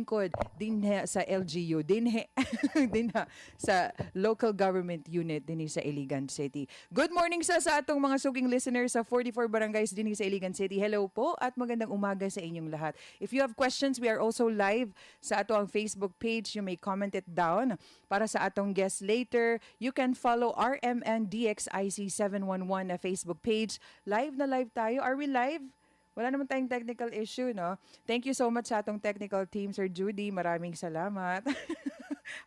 lingkod dinhe sa LGU, dinhe dinha sa local government unit dinhi sa Iligan City. Good morning sa atong mga suging listeners sa 44 barangays dinhi sa Iligan City. Hello po at magandang umaga sa inyong lahat. If you have questions, we are also live sa ato ang Facebook page. You may comment it down para sa atong guests later. You can follow RMN DXIC 711 na Facebook page. Live na live tayo. Are we live? Wala naman tayong technical issue, no? Thank you so much sa atong technical team, Sir Judy. Maraming salamat.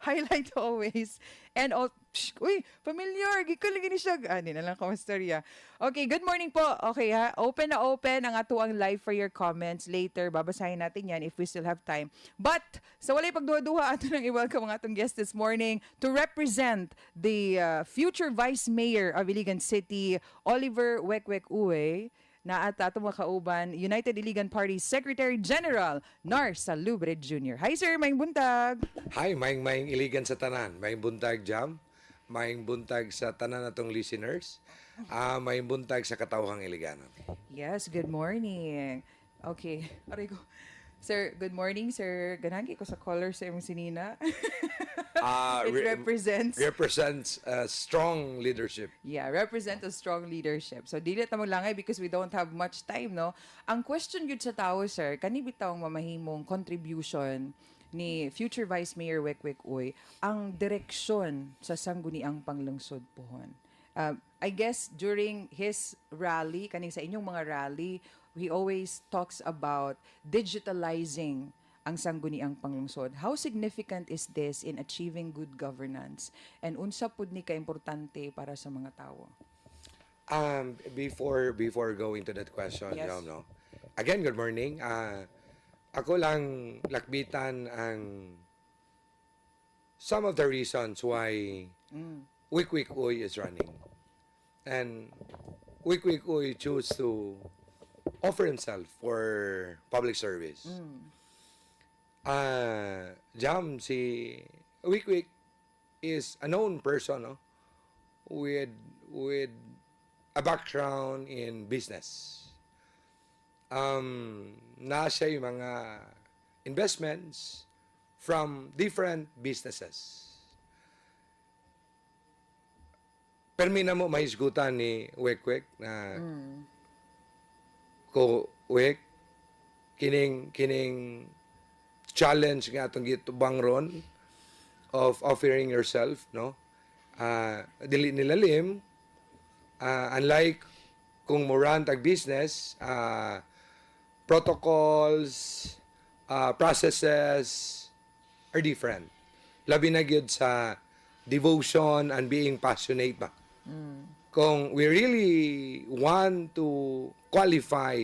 Highlight always. And all, uy, familiar. Gikuligin ni siya. Hindi na lang kamastorya. Okay, good morning po. Okay ha, open na open ang atuang live for your comments. Later, babasahin natin yan if we still have time. But, sa walay pagduha-duha, ato nang i-welcome ang atong guest this morning to represent the future Vice Mayor of Iligan City, Oliver Wekwek Uwe, na at ato makauban, United Iligan Party Secretary General Nar Salubre Jr. Hi sir, maing buntag. Hi, maing Iligan sa tanan. Maing buntag Jam. Maing buntag sa tanan natong listeners. Maing buntag sa katawhang Iliganan. Yes, good morning. Okay, aray ko. Sir, good morning sir. Ganagi ko sa color sa imong sinina. It represents strong leadership. Yeah, represent a strong leadership. So, dili ta maglangay because we don't have much time, no? Ang question yun sa tao, sir, kani bitawng mamahimong contribution ni future Vice Mayor Wekwek Uy ang direksyon sa sangguniang panglungsod pohon. I guess during his rally, kaning sa inyong mga rally, he always talks about digitalizing ang sangguniang panglungsod. How significant is this in achieving good governance? And unsa pud ni ka-importante para sa mga tao? Before going to that question, Yes. no? Again, good morning. Ako lang lakbitan ang some of the reasons why Wekwek Uy is running. And Wekwek Uy chose to offer himself for public service. Jam, si Wekwek is a known person, no? with a background in business. Nasa yung mga investments from different businesses. Permina mo mahisgutan ni Wekwek na ko Wek kining challenge nga atong gitubang ron of offering yourself, no? Dili nilalim, unlike kung moran tag business, protocols, processes are different. Labi na gyud sa devotion and being passionate ba. Kung we really want to qualify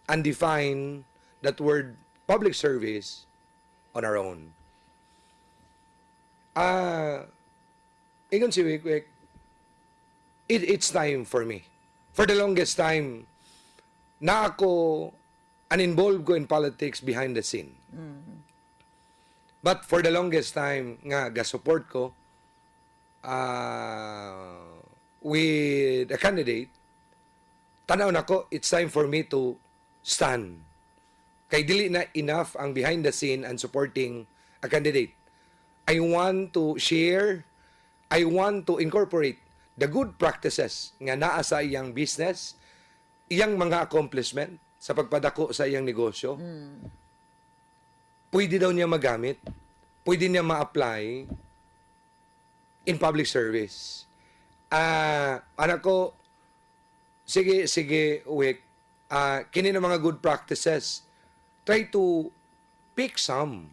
and define that word public service on our own. Ingon si Wekwek, it's time for me. For the longest time, na ako uninvolved ko in politics behind the scene. But for the longest time, nga ga-support ko with a candidate, tanaw na ko, it's time for me to stand. Kay dili na enough ang behind the scene and supporting a candidate. I want to share, I want to incorporate the good practices nga naa sa iyang business, iyang mga accomplishment sa pagpadako sa iyang negosyo. Pwede daw niya magamit, pwede niya ma-apply in public service. Anak ko, sige, Wick, kini na mga good practices, try to pick some,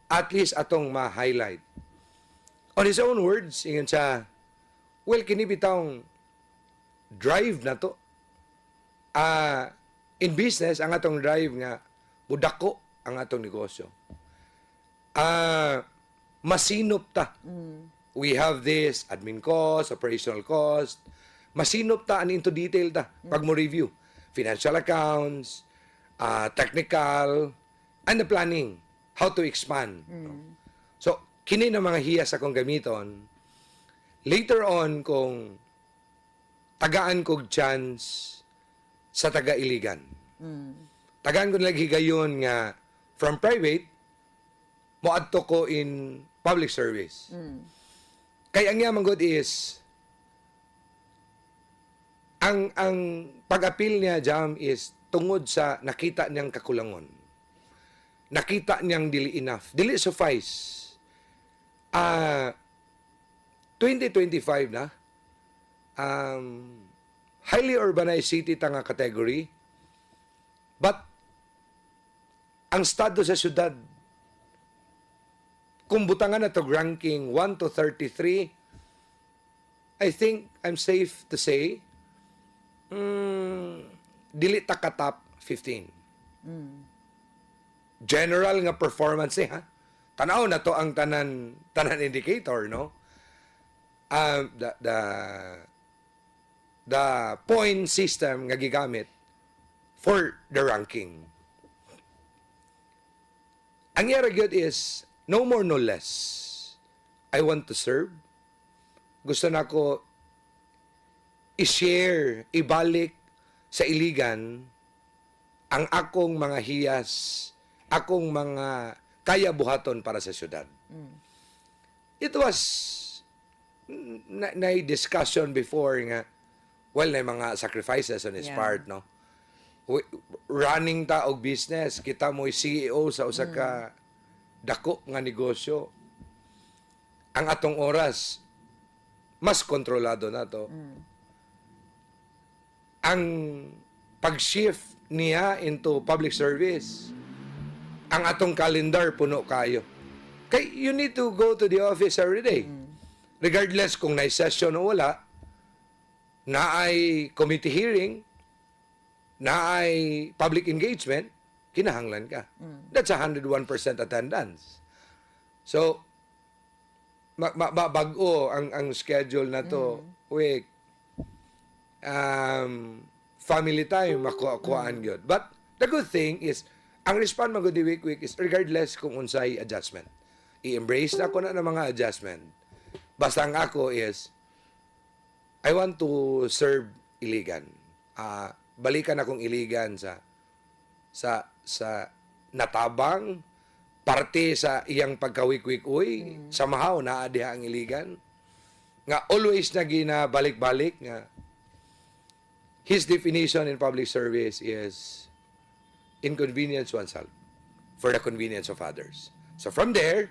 at least atong ma-highlight. On his own words, ingon siya, well, kini bitawng drive na to. In business, ang atong drive nga, budako ang atong negosyo. Masinop ta. We have this admin cost, operational cost. Masinop ta and into detail ta pag mo review. Financial accounts, technical, and the planning. How to expand. So, kini na mga hiyas akong gamiton. Later on, kung tagaan kog chance sa taga-Iligan. Tagaan ko nalaghigayon nga from private moadto ko in public service. Kaya ang yaman good is, ang pag-appeal niya, Jam, is tungod sa nakita niyang kakulangon. Nakita niyang dili enough. Dili suffice. 2025 na, highly urbanized city ta nga category, but ang estado sa syudad, kung butangan na to ranking 1 to 33, I think I'm safe to say, dili ta ka top 15. General nga performance ha. Tanaw na to ang tanan indicator, no? The point system nga gigamit for the ranking. Ang yara gyud is no more no less. I want to serve. Gusto na ko i-share, ibalik sa Iligan ang akong mga hiyas, akong mga kaya buhaton para sa syudad. It was na discussion before nga, well, na mga sacrifices on his part, no? Running ta og business, kita mo'y CEO sa usa ka dako nga negosyo. Ang atong oras, mas kontrolado na to. Ang pag-shift niya into public service, ang atong calendar puno kayo. Kay you need to go to the office every day. Regardless kung na session o wala, na ay committee hearing, na ay public engagement, kinahanglan ka. That's 101% attendance. So, bago ang schedule na to, week, family time, makuhaan yun. But the good thing is, ang respond magod di week is regardless kung unsay adjustment. I-embrace na ko na ng mga adjustment. Basta ang ako is, I want to serve Iligan. Balikan akong Iligan sa natabang, parte sa iyang pagkawikwik-uy, sa mahaw na adiha ang Iligan. Nga always na ginabalik-balik nga his definition in public service is inconvenience oneself for the convenience of others. So from there,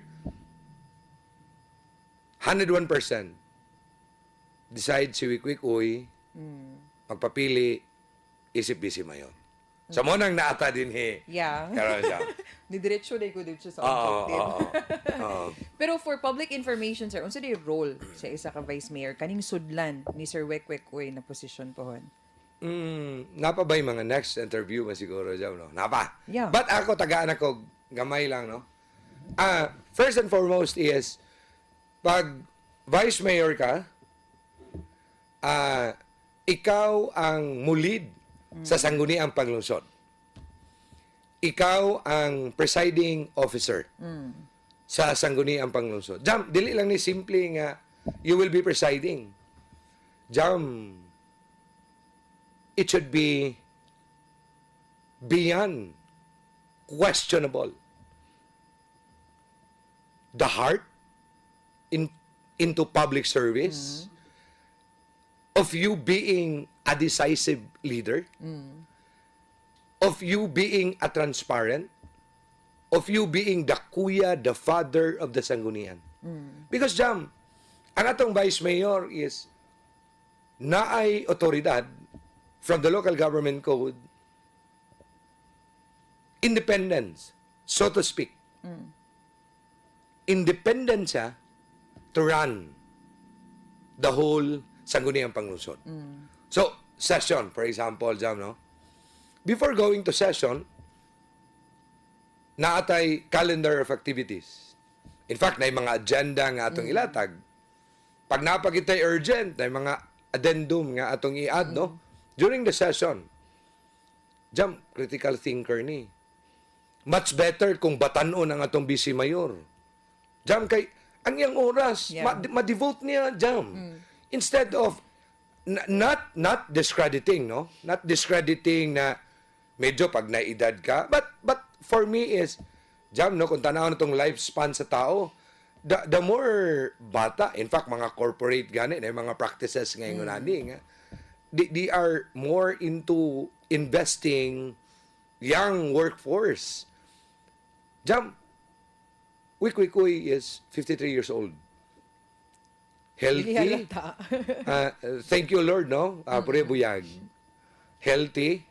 101% decide si Wikwik Uy, magpapili, isip-bisi mayon. So mo nang naata din Yeah. Karon siya. Nidiretso na ko dito sa Oo. objective. Pero for public information, sir, unsa di role sa isa ka vice mayor kaning sudlan ni Sir Wikwik Uy na posisyon pohon? Napa ba yung mga next interview ba siguro dyan, no? Napa. Yeah. But ako, tagaan ako, gamay lang, no? First and foremost is, pag vice mayor ka, ikaw ang mulid sa sangguniang panglungsod. Ikaw ang presiding officer sa sangguniang panglungsod. Jam, dili lang ni simple nga, you will be presiding. Jam, it should be beyond questionable. The heart into public service of you being a decisive leader, of you being a transparent, of you being the kuya, the father of the sanggunian. Because, Jam, ang atong vice mayor is naay otoridad from the local government code, independence, so to speak. Independent siya to run the whole sangguniang panglungsod. So, session, for example, Jam, no? Before going to session, naatay calendar of activities. In fact, na mga agenda nga atong ilatag. Pag napakitay urgent, na mga addendum nga atong i-add, no? During the session, Jam, critical thinker ni. Much better kung batanon ang atong busy mayor. Jam, kay ang iyang oras, ma-devote niya, Jam. Instead of, not discrediting, no? Not discrediting na medyo pag naedad ka. But for me is, Jam, no, kung tanaw na itong lifespan sa tao, the more bata, in fact, mga corporate gani, na mga practices ngayon nga, they are more into investing young workforce. Jam, Wik is 53 years old. Hindi Healthy. halata. Thank you, Lord, no? Pure buyag. Healthy.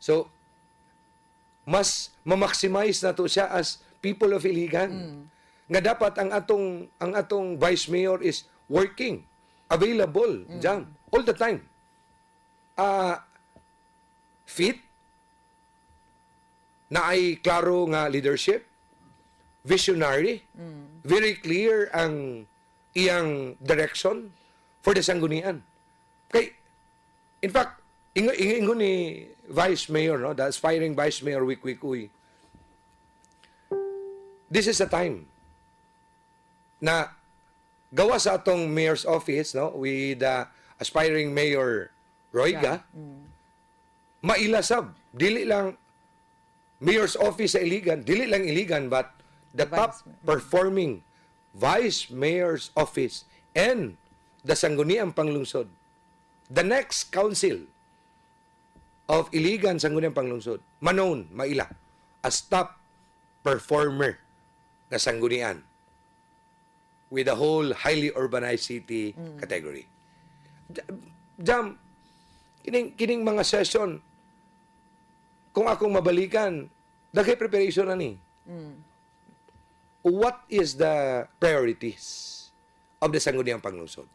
So, mas ma-maximize na to siya as people of Iligan. Nga dapat ang atong vice mayor is working, available, jam, all the time. Fit, na ay klaro nga leadership, visionary, very clear ang iyang direction for the sanggunian. Kay, in fact, ingon ni Vice Mayor, no, the aspiring Vice Mayor Wik, this is a time na gawa sa atong mayor's office, no, with aspiring Mayor Royga, mailasab, dili lang mayor's office sa Iligan, dili lang Iligan, but the top performing vice mayor's office and the Sangguniang Panglungsod. The next council of Iligan Sangguniang Panglungsod, manoon, maila, as top performer na sanggunian with the whole highly urbanized city category. Jam, kining mga session, kung akong mabalikan, daghay preparation na ni. What is the priorities of the Sangguniang Panglungsod?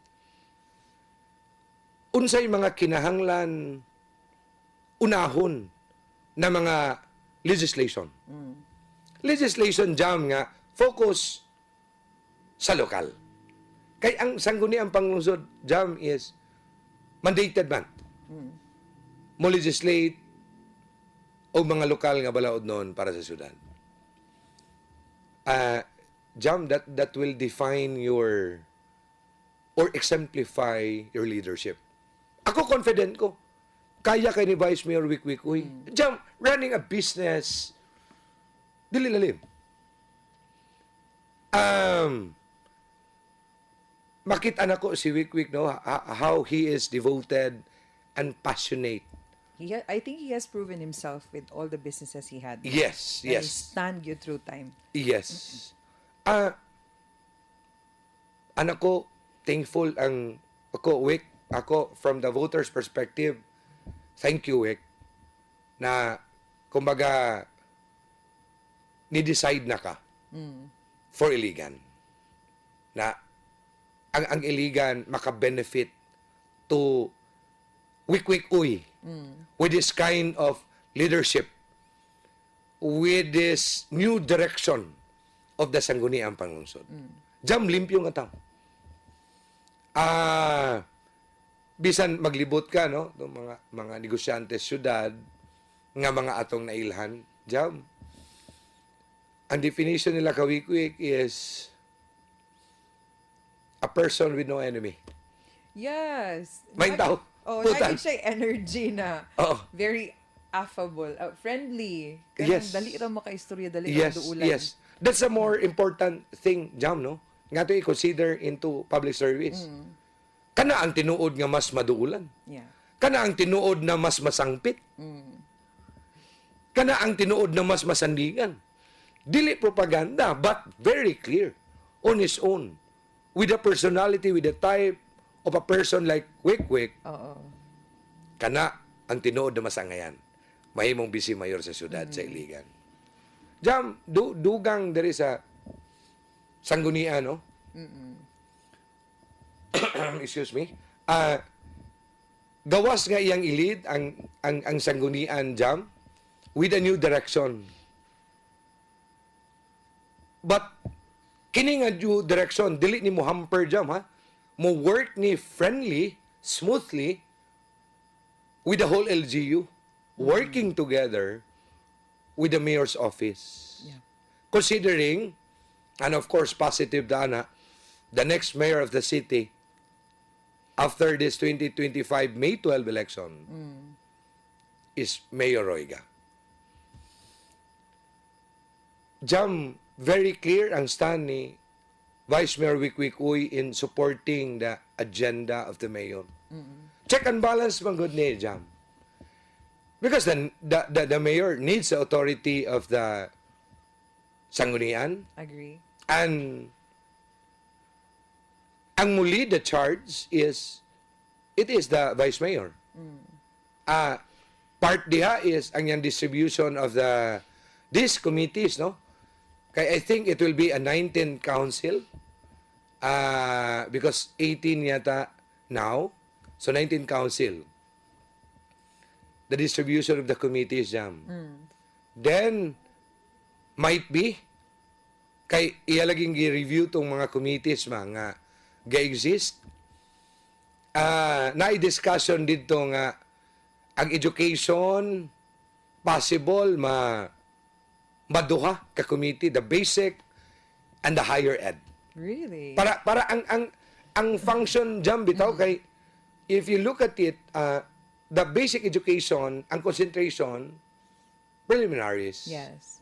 Unsay mga kinahanglan unahon na mga legislation. Legislation jam nga focus sa lokal. Kay ang Sangguniang Panglungsod jam is mandated man. Mo legislate o mga lokal nga balaod noon para sa syudad. Jam, that will define your or exemplify your leadership. Ako confident ko. Kaya kay ni Vice Mayor Wik. Jam, running a business, dili lalim. Makita na ko si Wik, no, how he is devoted and passionate. I think he has proven himself with all the businesses he had. Yes, And yes. he stand you through time. Yes. Anak ko, thankful ang ako, Wick, ako from the voters' perspective, thank you, Wick, na kumbaga ni-decide na ka for Iligan. Na ang Iligan maka-benefit to Wik with this kind of leadership, with this new direction of the Sangguniang Panglungsod. Jam, limpyo nga tao. Bisan maglibot ka, no, itong mga negosyante syudad, nga mga atong nailhan, jam, ang definition nila kawikwik is a person with no enemy. Yes. May tao. Oh, Putan. lagi siya energy na Oo. very affable, friendly. Kanang Yes. dali ra makaistorya, dali Yes, ra duulan. yes. That's a more important thing, Jam, no? Nga to i-consider into public service. Kana ang tinuod nga mas maduulan. Yeah. Kana ang tinuod na mas masangpit. Kana ang tinuod na mas masandingan. Dili propaganda, but very clear on his own. With the personality, with the type of a person like Wik, Oo. kana ang tinuod na masangayan. Mahimong bisi mayor sa syudad sa Iligan. Jam, dugang there is a sanggunian, no? Excuse me. Gawas nga iyang ilid ang sanggunian, Jam, with a new direction. But kini nga new direction, dili ni mo hamper, Jam, ha? Mo work ni friendly, smoothly with the whole LGU, working together with the mayor's office. Yeah. Considering, and of course, positive dana, the next mayor of the city, after this 2025 May 12 election, is Mayor Royga. Jam, very clear ang stand ni Vice Mayor Wik Uy in supporting the agenda of the mayor. Check and balance man good ni Jam. Because the mayor needs the authority of the sanggunian, Agree. and ang muli the charge is it is the vice mayor. Part diha is ang yung distribution of these committees, no? Kaya I think it will be a 19 council because 18 yata now. So 19 council. The distribution of the committees, Jam. Then, might be, kay iyalaging gi-review tong mga committees mga ga-exist. Na-discussion dito nga ang education possible maduha ka committee, the basic and the higher ed. Really? Para ang function Jam bitaw kay if you look at it, the basic education, ang concentration, preliminaries. Yes.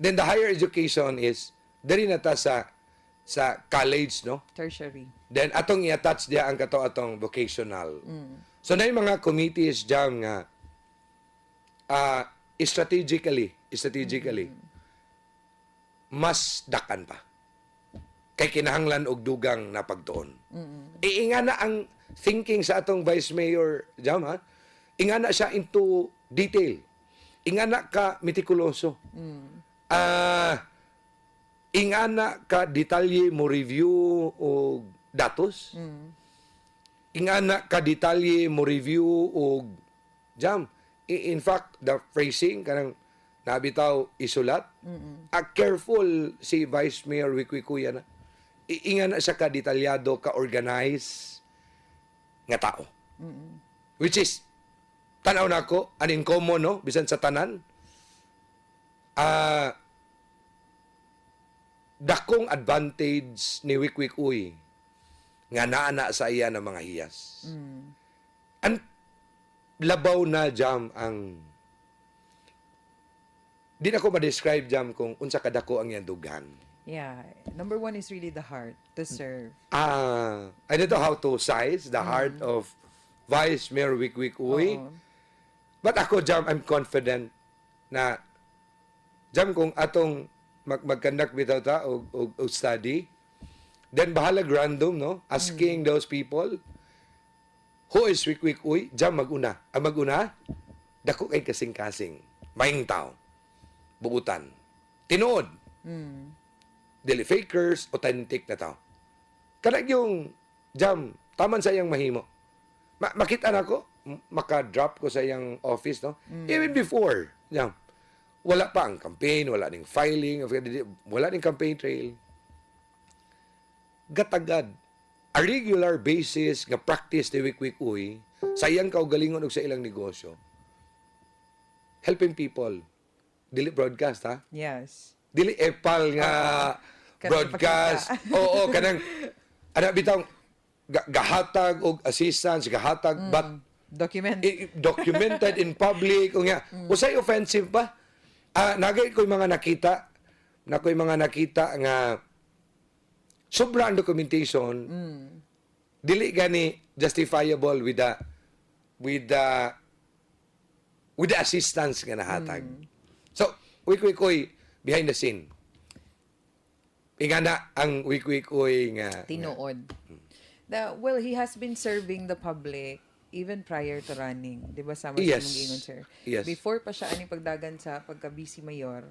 Then the higher education is dali na ta sa college, no? Tertiary. Then atong i-attach dia ang kato atong vocational. So na yung mga committees Jam nga strategically mas dakan pa kay kinahanglan og dugang na pagtuon. Inga na ang thinking sa atong Vice Mayor Jam, ha? Inga na siya into detail. Inga na ka metikuloso. Inga na ka detalye mo review og datos. Inga na ka detalye mo review og Jam. In fact, the phrasing kanang nabitaw isulat. Careful si Vice Mayor Wik-Uy na. Inga na siya ka detalyado, ka organize nga tao. Which is tanaw na ko an common, no, bisan sa tanan. Dakong advantage ni Wik-Uy nga naana sa iya ng mga hiyas. Ang labaw na Jam ang di na ko ma-describe Jam kung unsa kadako ang iyang dughan. Yeah. Number one is really the heart to serve. I don't know how to size the heart of Vice Mayor Wik-Uy. Oo. But ako Jam, I'm confident na Jam kung atong mag-conduct bitaw ta o study, then bahalag random, no? Asking those people who is Wik-Uy, Jam maguna. Ang maguna, dako kay kasing-kasing. Maing tao. Buutan. Tinuod. Dili fakers, authentic na tao. Kanang yung Jam, taman sa iyang mahimo. Makita na ko, maka-drop ko sa iyang office, no? Even before, Jam, wala pa ang campaign, wala ning filing, wala ning campaign trail. Gatagad, a regular basis nga practice ni Wik-Uy sa iyang kaugalingon ug sa ilang negosyo. Helping people. Dili broadcast, ha? Yes. Dili epal nga broadcast. Oo, kanang ana bitaw gahatag og assistance, gahatag but documented in public o nga usay offensive pa. Nagay ko'y mga nakita nga sobra ang documentation. Dili gani justifiable with the assistance nga nahatag. So, Wik-Uy behind the scene. Ingana ang Wik-Uy nga Tinuod. Well, he has been serving the public even prior to running. Di ba sama Yes. sa ingon, sir? Yes. Before pa siya aning pagdagan sa pagka-vice mayor,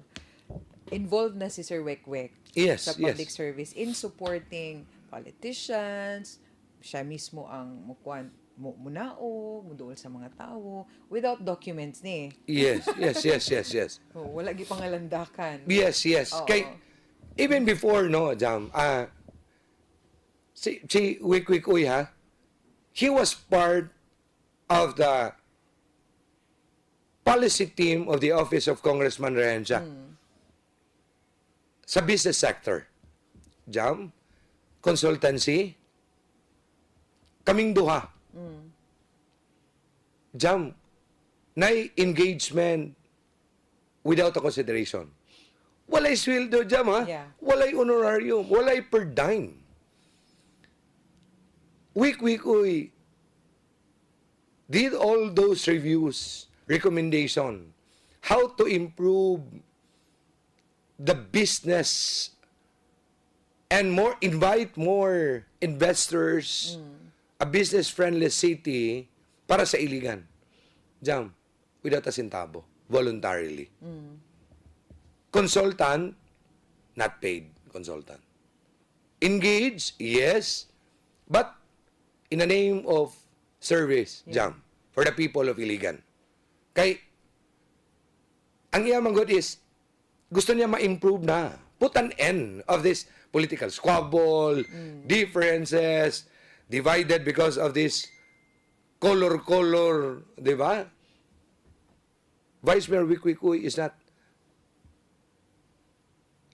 involved na si Sir Wek-Wek Yes, sa public yes. service in supporting politicians. Siya mismo ang munao, muduol sa mga tao without documents ni. Yes. Wala gi pangalandakan. Yes. Oo. Kay even before no, Jam, si Wik-Uy, ha, he was part of the policy team of the office of Congressman Rehencia sa business sector. Jam, consultancy, kaming duha. Jam, na engagement without a consideration. Walay sweldo jam, ha? Yeah. Walay honorarium. Walay per dime. Week, uy, did all those reviews, recommendation, how to improve the business and invite more investors, a business-friendly city para sa Iligan. Jam, without a centavo, voluntarily. Consultant, not paid consultant. Engaged, yes, but in the name of service, Jam, for the people of Iligan. Kay, ang iya manggod is, gusto niya ma-improve na. Put an end of this political squabble, differences, divided because of this color, di ba? Vice Mayor Wickwickoy is not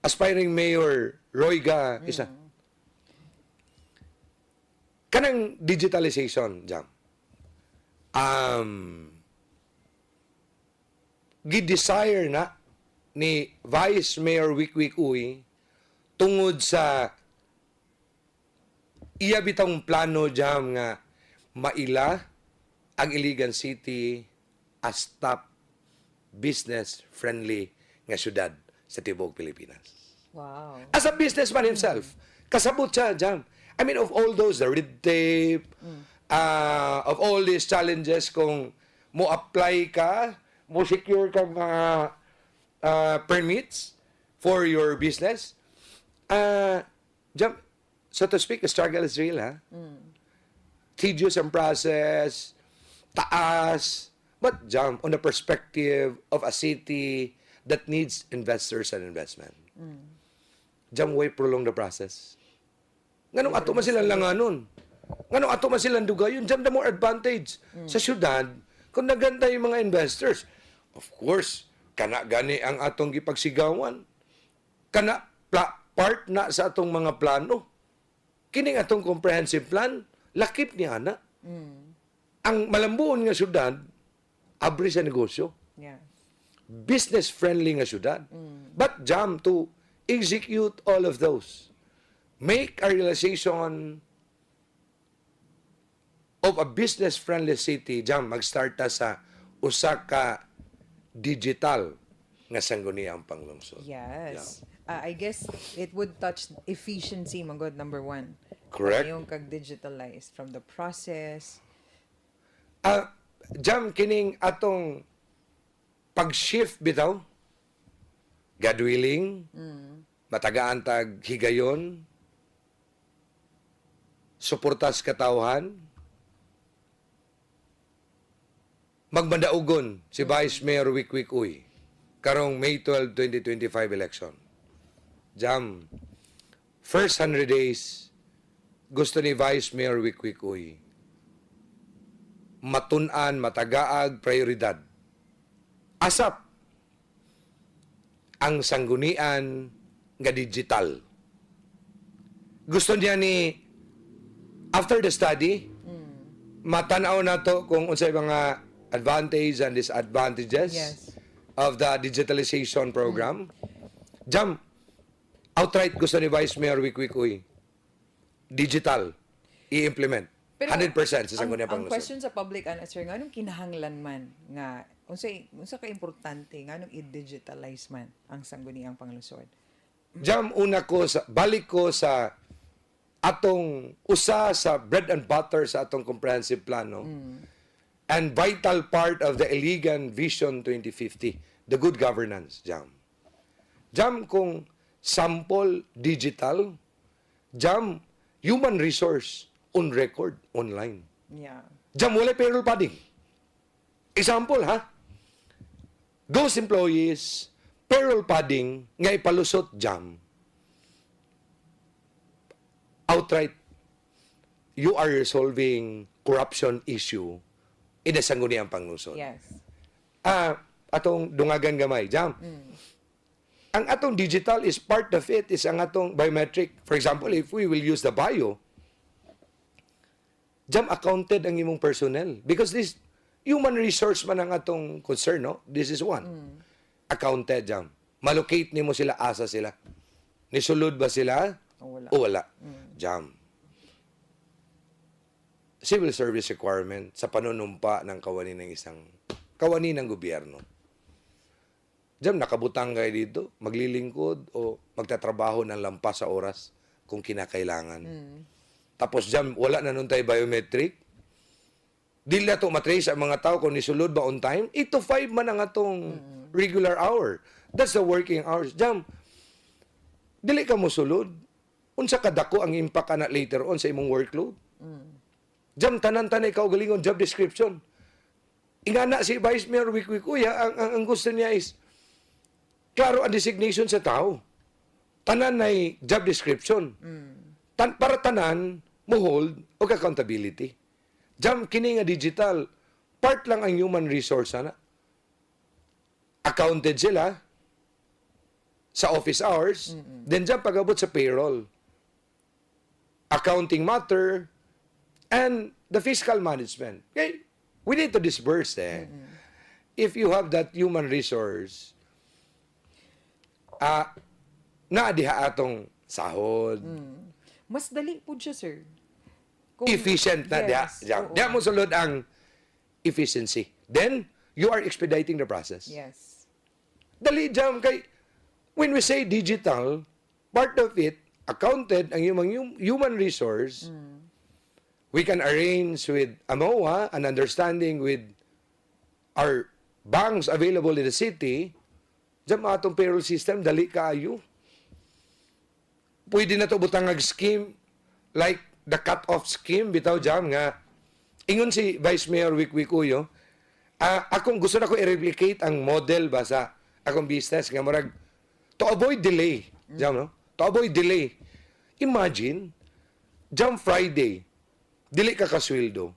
aspiring Mayor Royga is not. Kanang digitalization, Jam. Gi-desire na ni Vice Mayor Wickwickoy tungod sa iya bitang plano jam nga maila ang Iligan City as top business-friendly nga syudad sa tibuok Pilipinas. Wow. As a businessman himself, kasabot siya, Jam. I mean, of all those, the red tape, of all these challenges, kung mo apply ka, mo secure ka mga permits for your business, Jam, so to speak, the struggle is real, ha? Tedious ang process, taas, but Jam, on the perspective of a city that needs investors and investment. Jam, way prolong the process. Nganong ato man silang langanon? Nganong ato man silang dugayon? Jam, the more advantage sa syudad kung naganda yung mga investors. Of course, kana gani ang atong gipagsigawan. Kana part na sa atong mga plano. Kining atong comprehensive plan, lakip ni ana. Ang malambuon nga syudad, abri sa negosyo. Yeah. Business-friendly nga syudad. But Jam, to execute all of those, make a realization of a business-friendly city, Jam, mag-start ta sa usa ka digital nga sangguniang panglungsod. Yes. I guess it would touch efficiency, manggod, number one. Correct. Yung kag-digitalize from the process. Jam, kining atong pag-shift bitaw, gadwiling, matagaan tag higayon, suportas katawhan, magmandaugon si Vice Mayor Wickwickoy karong May 12, 2025 election. Jam, first 100 days, gusto ni Vice Mayor Wickwickoy matun-an, matagaag, prioridad. Asap ang sanggunian nga digital. Gusto niya ni, after the study, matanaw na to kung unsay mga advantage and disadvantages of the digitalization program. Jam, outright gusto ni Vice Mayor Wickwickoy digital i-implement. 100% sa sangguniang ang panglungsod. question sa public answer nga nung kinahanglan man nga unsa ka importante nga nung i-digitalize man ang sangguniang panglungsod. Jam, balik ko sa atong usa sa bread and butter sa atong comprehensive plano and vital part of the ILIGAN Vision 2050, the good governance, Jam. Jam, kung sample digital, Jam, human resource on record online. Yeah. Jam, wala payroll padding. Example, ha? Those employees, payroll padding, nga ipalusot, Jam, outright, you are resolving corruption issue in the sangguniang panglungsod. Yes. Atong dungagan gamay, Jam. Ang atong digital is part of it, is ang atong biometric. For example, if we will use the bio, Jam, accounted ang imong personnel. Because this human resource man ang atong concern, no? This is one. Accounted, Jam. malocate nimo sila asa sila. Nisulod ba sila? O wala. O wala. Jam. Civil service requirement sa panunumpa ng kawani ng gobyerno. Jam, nakabutang kayo dito, maglilingkod o magtatrabaho ng lampas sa oras kung kinakailangan. Tapos jam, wala na nun tayo biometric. Dili na ito matrace ang mga tao kung nisulod ba on time. 8 to 5 man ang atong regular hour. That's the working hours. Jam, dili ka mo sulod. Unsa kadako ang impact na later on sa imong workload. Jam, tanan-tanay ka galingon job description. Ingana si Vice Mayor Wik-Wik, ang gusto niya is klaro ang designation sa tao. Tanan ay job description. Para tanan mo hold o accountability. Jam, kini nga digital, part lang ang human resource sana. Accounted sila sa office hours, then jam pag-abot sa payroll. Accounting matter, and the fiscal management. Okay? We need to disperse if you have that human resource, naadiha atong sahod. Mas dali po siya, sir. Efficient na Yes, diha. oo. Diha mo sulod ang efficiency. Then, you are expediting the process. Yes. Dali jam kay when we say digital, part of it, accounted ang human resource, we can arrange with AMOA an understanding with our banks available in the city. Diyan atong payroll system, dali kaayo. Pwede na to butangag scheme like the cut-off scheme, bitaw jam nga. Ingon si Vice Mayor Wik-Wik, akong gusto na ko i-replicate ang model ba sa akong business nga murag to avoid delay. Jam, no? To avoid delay. Imagine, jam Friday, dili ka kasweldo,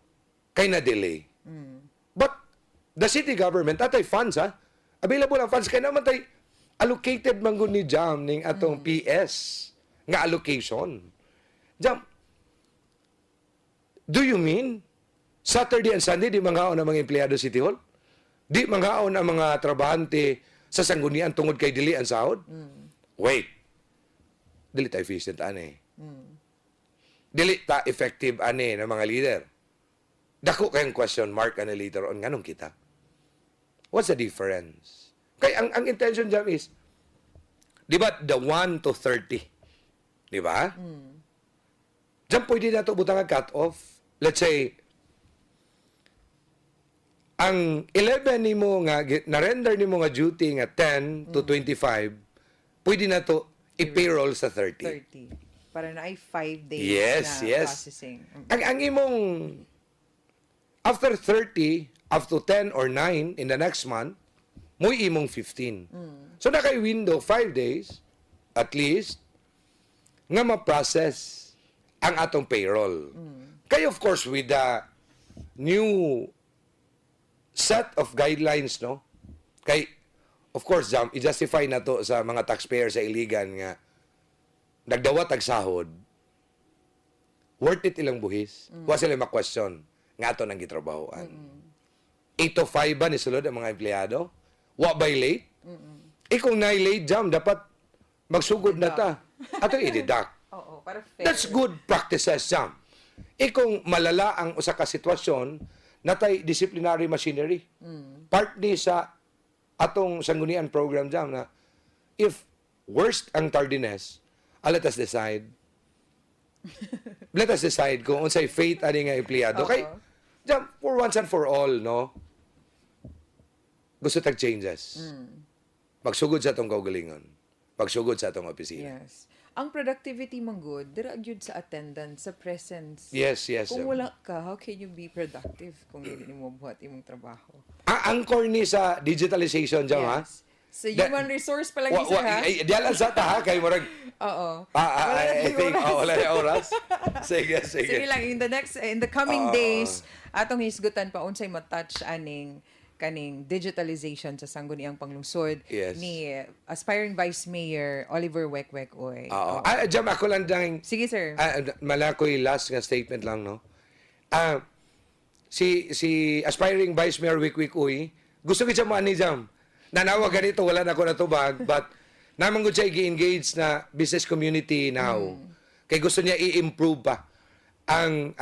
kay na delay. But the city government, atay funds available ang funds, kay naman tay allocated man gud ni jam ning atong PS nga allocation. Jam, do you mean Saturday and Sunday di manghaon ang mga empleyado City Hall? Di manghaon ang mga trabahante sa sanggunian tungod kay dili ang sahod? Wait. Dili ta efficient ani. Dili ta effective ani ng mga leader. Dako kayong question mark ani later on nganong kita. What's the difference? Kay ang intention jam is di ba the 1 to 30? Di ba? Diyan pwede na ito butang cut off. Let's say, ang 11 ni mo nga, na-render ni mo nga duty nga 10 to 25, pwede na ito i-payroll sa 30. 30. Para na ay 5 days Yes, na yes. processing. Ang imong, after 30, up to 10 or 9 in the next month, mo imong 15. So na kay window 5 days, at least, nga ma-process ang atong payroll. Kaya of course, with the new set of guidelines, no? Kay, of course, jam, i-justify na to sa mga taxpayer sa ILIGAN nga nagdawat ang sahod, worth it ilang buhis. Wa sila ma-question nga ato nang gitrabahoan. 8 to 5 ba ni sulod ang mga empleyado? Wa by late? Kung na-late jam, dapat magsugod na ta. Ato i-deduct. Oo, para fair. That's good practices, jam. Kung malala ang usa ka sitwasyon, natay disciplinary machinery. Part ni sa atong sanggunian program jam na if worst ang tardiness, let us decide. Let us decide kung unsay fate ani nga empleyado. Kay jam, for once and for all, no? Gusto tag changes. Magsugod sa atong kaugalingon. Magsugod sa atong opisina. Yes. Ang productivity man good, dira gyud sa attendance, sa presence. Yes, yes. Kung wala ka, how can you be productive kung hindi mo buhat imong trabaho? Ang core ni sa digitalization jam, ha? Yes. So human resource pa lang isa, ha? Diyan sa ta, ha? Kay murag, Oo. I think, wala na oras. Sige, Sige sige. lang, in the coming days, atong hisgutan pa unsay matouch aning kaning digitalization sa sangguniang panglungsod Yes. ni aspiring Vice Mayor Oliver Wek-Wek Oy. Oo. Jam, ako lang dang, Sige, sir. malakoy last nga statement lang, no? Si aspiring Vice Mayor Wik-Wik Uy, gusto ko siya mo ani jam. nanawa ganito, wala na ako natubag, but naman ko siya i-engage na business community now. Kaya gusto niya i-improve pa ang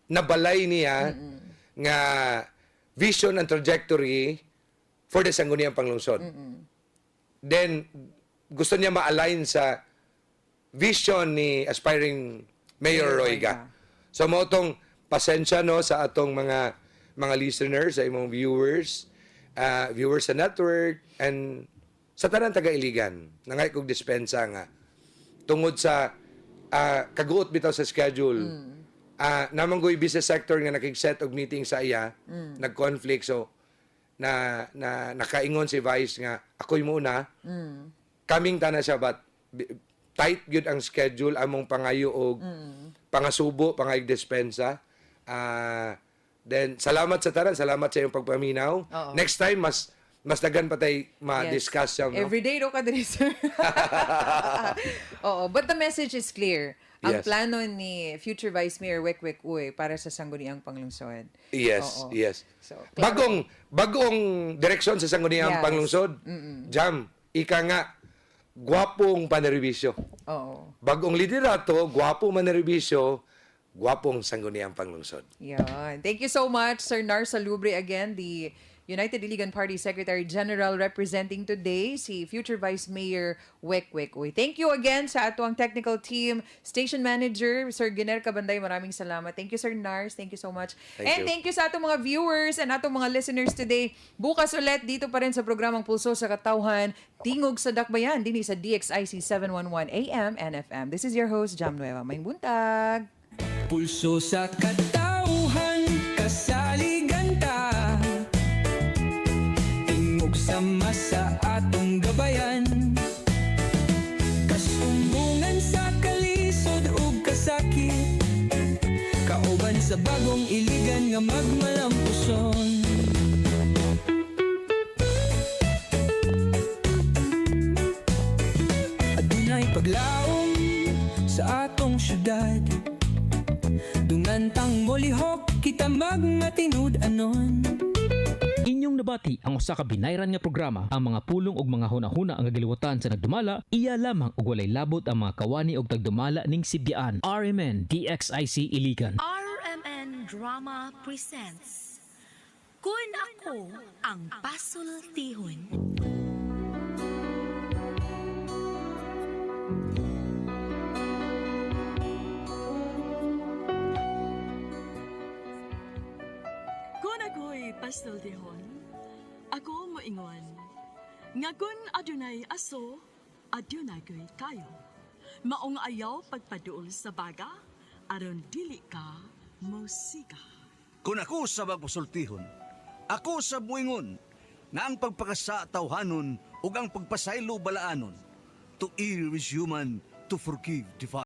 nabalay niya nga vision and trajectory for the Sangguniang Panglungsod. Then, gusto niya ma-align sa vision ni aspiring Mayor Royga. So, mo itong pasensya no, sa atong mga listeners, sa imong viewers sa network, and sa tanang taga-Iligan. Nangay kong dispensa nga. Tungod sa kaguot bitaw sa schedule. Naman ko'y business sector nga nakig-set og meeting sa iya, nag-conflict, so nakaingon si Vice nga ako'y muna. Kaming tana siya, but tight gyud ang schedule among pangayo og pangasubo, pangayog dispensa. Then salamat sa tanan, salamat sa iyong pagpaminaw. Next time mas dagan pa tay ma-discuss siya, no? Everyday do ka diri, sir. Oo, but the message is clear. Ang plano ni future Vice Mayor Wek Uy para sa Sangguniang Panglungsod. Yes, yes. So, bagong direksyon sa Sangguniang Panglungsod. Jam, ika nga gwapong panerbisyo. Oo. Bagong liderato, gwapong manerbisyo, gwapong Sangguniang Panglungsod. Yan. Thank you so much, Sir Nar Salubre, again, the United Iligan Party Secretary General, representing today si future Vice Mayor Wek Uy. Thank you again sa ato ang technical team, Station Manager, Sir Giner Cabanday. Maraming salamat. Thank you, Sir Nars. Thank you so much. Thank you sa atong mga viewers and atong mga listeners today. Bukas ulit dito pa rin sa programang Pulso sa Katawhan, Tingog sa Dakbayan, din sa DXIC 711 AM and FM. This is your host, Jam Neuva. May buntag. Pulso sa katauhan, kasaligan ta. Tingog sama sa atong gabayan. Kasumbungan sa kalisod ug kasakit. Kauban sa bagong iligan nga magmalampuson. Adunay paglaom sa atong syudad. Dungantang molihok kita magmatinud anon. Inyong nabati ang usa ka binayran nga programa. Ang mga pulong ug mga hunahuna ang galiwatan sa nagdumala, iya lamang ug walay labot ang mga kawani ug tagdumala ning sibyaan. RMN DXIC Iligan. RMN Drama presents Kun Ako ang Pasultihon. Kung ako'y pasultihon, ako moingon. Nga kun adunay aso, adunay ko'y kayo. Maong ayaw pagpaduol sa baga, aron dili ka musika. Kung ako sa magpasultihon, ako sa buingon, na ang pagpakasa tawhanon ug ang pagpasaylo balaanon, to err is human, to forgive divine.